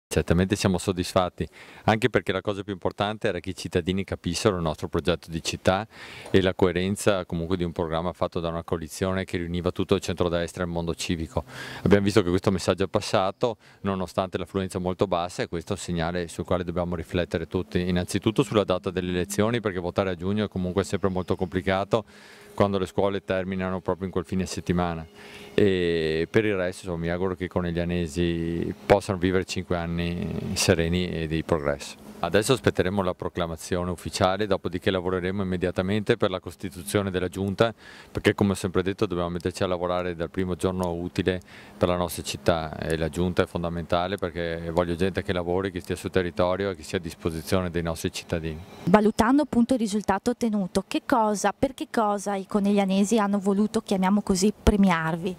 Certamente siamo soddisfatti, anche perché la cosa più importante era che i cittadini capissero il nostro progetto di città e la coerenza comunque di un programma fatto da una coalizione che riuniva tutto il centrodestra e il mondo civico. Abbiamo visto che questo messaggio è passato, nonostante l'affluenza molto bassa, e questo è un segnale sul quale dobbiamo riflettere tutti. Innanzitutto sulla data delle elezioni, perché votare a giugno è comunque sempre molto complicato quando le scuole terminano proprio in quel fine settimana. E per il resto insomma, mi auguro che i coneglianesi possano vivere 5 anni sereni e di progresso. Adesso aspetteremo la proclamazione ufficiale, dopodiché lavoreremo immediatamente per la costituzione della giunta, perché come ho sempre detto dobbiamo metterci a lavorare dal primo giorno utile per la nostra città e la giunta è fondamentale perché voglio gente che lavori, che stia sul territorio e che sia a disposizione dei nostri cittadini. Valutando appunto il risultato ottenuto, per che cosa i coneglianesi hanno voluto, chiamiamo così, premiarvi?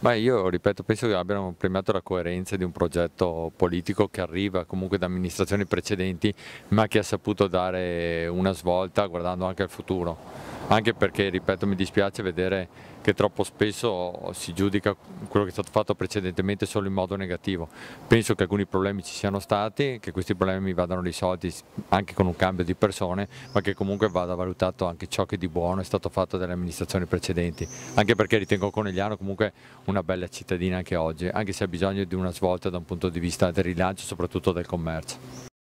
Beh, io ripeto, penso che abbiano premiato la coerenza di un progetto politico che arriva comunque da amministrazioni precedenti, ma che ha saputo dare una svolta guardando anche al futuro. Anche perché, ripeto, mi dispiace vedere che troppo spesso si giudica quello che è stato fatto precedentemente solo in modo negativo. Penso che alcuni problemi ci siano stati, che questi problemi vadano risolti anche con un cambio di persone, ma che comunque vada valutato anche ciò che di buono è stato fatto dalle amministrazioni precedenti. Anche perché ritengo Conegliano comunque una bella cittadina anche oggi, anche se ha bisogno di una svolta da un punto di vista del rilancio, soprattutto del commercio.